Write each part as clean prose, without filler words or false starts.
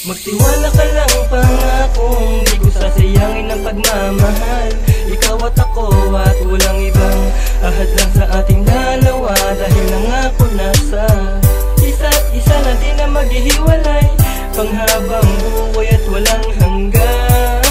Magtiwala ka lang, pangakong di ko sasayangin ang pagmamahal. Ikaw at ako at walang ibang ahad lang sa ating dalawa. Dahil nangako na sa isa't isa natin na maghihiwalay, panghabang buhay at walang hanggan.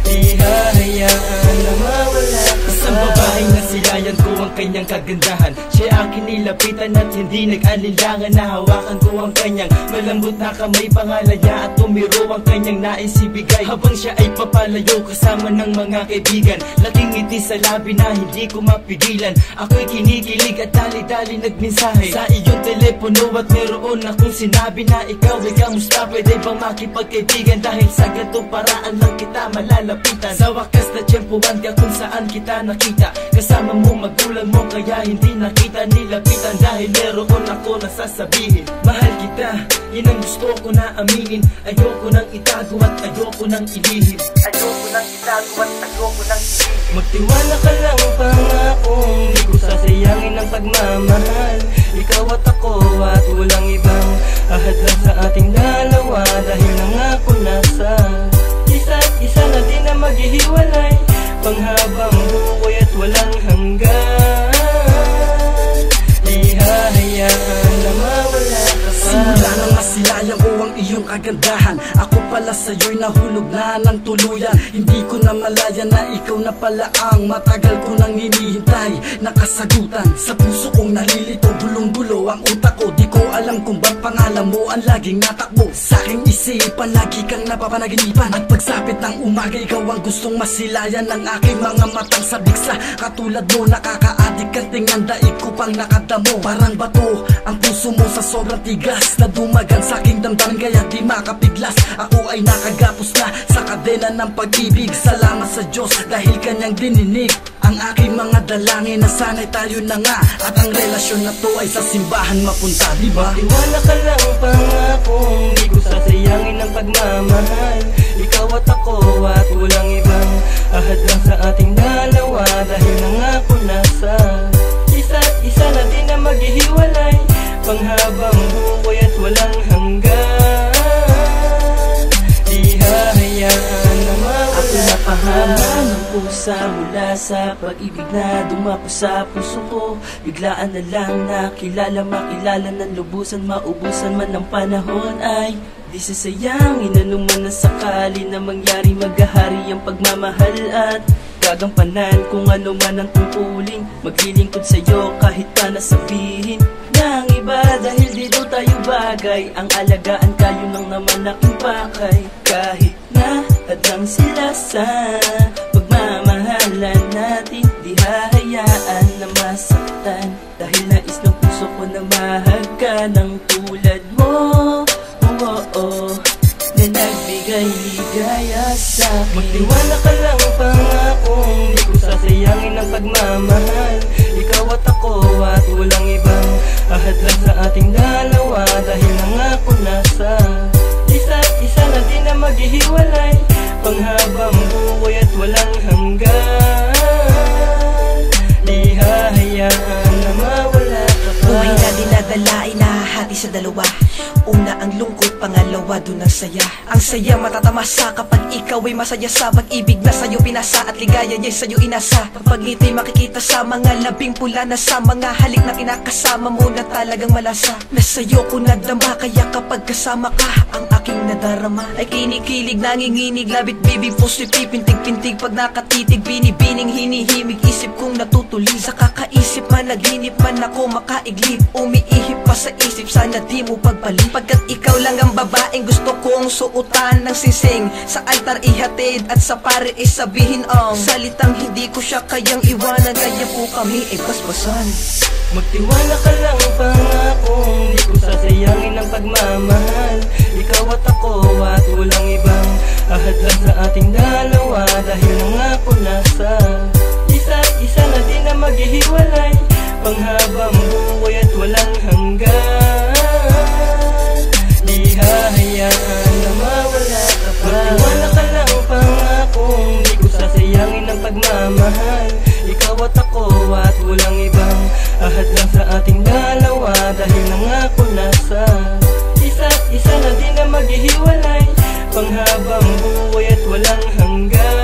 Di hahayaan na mawala ka. Isang babaeng nasilayan ko ang kanyang kagandahan. Siya akin nilapitan at hindi nag-alinlangan. Nahawakan ko ang kanyang malambot na kamay, pangalan niya at tumiro ang kanyang nais ibigay. Habang siya ay papalayo kasama ng mga kaibigan, laking ngiti sa labi na hindi ko mapigilan. Ako'y kinikilig at dali-dali nagmensahe sa iyong telepono at meron akong sinabi na ikaw ay kamusta, pwede bang makipagkaibigan? Dahil sa ganitong paraan lang kita malalapitan. Sa wakas na tiyempuan ka kung saan kita nakita, kasama mo magulang mo kaya hindi nakita nilapitan. Dahil meron ako nasasabihin, mahal kita, yun ang gusto ko na aminin. Ayoko nang itago at ayoko nang ilihim. Ayoko nang itago at ayoko nang ilihim. Magtiwala ka lang, pangakong di ko sasayangin ang pagmamahal. Ikaw at ako at walang ibang ahad lang sa ating dalawa. Dahil nangako na sa isa't isa natin na maghihiwalay, panghabang buhay at walang hanggan. Di hahayaan na mawala ka pa. Simula nang masilayan ko ang iyong kagandahan, ako pala sa'yo'y nahulog na ng tuluyan. Hindi ko na malaya na ikaw na pala ang matagal ko nang hinihintay na kasagutan. Sa puso kong nalilito, bulong-bulo ang utak ko. Di ko alam kung ba't pangalan mo ang laging natakbo sa aking isipan. Lagi kang napapanaginipan at pagsapit ng umaga, ikaw ang gustong masilayan ng aking mga matang sabiksa. Katulad mo nakakaadik ang tingnan, daig ko pang nakadamo. Parang bato ang puso mo sa sobrang tigas na dumagan sa aking damdamin, kaya di makapiglas. Ako ay nakagapos na sa kadena ng pag-ibig. Salamat sa Diyos dahil kanyang dininig ang aking mga dalangin na sana'y tayo na nga at ang relasyon na to ay sa simbahan mapunta, diba? Magtiwala ka lang, pangakong di ko sasayangin ang pagmamahal. Ikaw at ako at walang ibang ahad lang sa ating dalawa. Dahil nangako na sa isa't isa natin na maghihiwalay, panghabang buhay at walang hanggan. Di hahayaan na mawala. Ako napahama ng pusa mula sa pag-ibig na dumapo sa puso ko. Biglaan na lang nakilala, makilala ng lubusan, maubusan man ng panahon ay di sasayangin. Ano man ang sakali na mangyari, maghahari ang pagmamahal at gagampanan kung ano man ang tungkulin. Maglilingkod sa'yo kahit pa nasabihin ng iba, dahil dito tayo bagay. Ang alagaan kayo lang naman aking pakay. Kahit na hadlang sila sa pagmamahalan natin, di hahayaan na masaktan. Dahil nais ng puso ko na mahal ka ng tulad mo, na nagbigay ligaya sa akin. Magtiwala ka lang, pangakong di ko sasayangin ang pagmamahal. Ikaw at ako at walang ibang ahad lang sa ating dalawa. Dahil nangako na sa isa't isa natin na maghihiwalay, panghabang buhay at walang hanggan. Di hahayaan na mawala ka pa. Buhay na dinadalain, nahahati sa dalawa. Una ang lungkot, pangalawa dun ang saya. Ang saya matatamasa kapag ikaw ay masaya sa pag-ibig na sa'yo pinasa at ligaya niya sa'yo inasa. Kapag ngiti makikita sa mga labing pula na sa mga halik na kinakasama mo na talagang malasa. Na sa'yo ko nadama, kaya kapag kasama ka, ang aking nadarama ay kinikilig, nanginginig, labit bibig, puso'y pipintig-pintig. Pag nakatitig, binibining, hinihimig, isip kong natutulig. Sa kakaisip man, naginip man ako makaiglip, umiihip pa sa isip, sana di mo pagpalit. Pagkat ikaw lang ang babaeng gusto kong suotan ng singsing, sa altar ihatid at sa pare isabihin ang salitang hindi ko siya kayang iwanan, kaya po kami ay basbasan. Magtiwala ka lang, pangakong di ko sasayangin ang pagmamahal. Ikaw at ako at walang ibang ahad lang sa ating dalawa. Dahil nangako na sa isa't isa natin na maghihiwalay, panghabang buhay at walang hanggan. Di hahayaan na mawala ka pa. Magtiwala ka lang, pangakong di ko sasayangin ang pagmamahal. Ikaw at ako at walang ibang ahad lang sa ating dalawa. Dahil nangako na sa isa't isa natin na maghihiwalay, panghabang buhay at walang hanggan.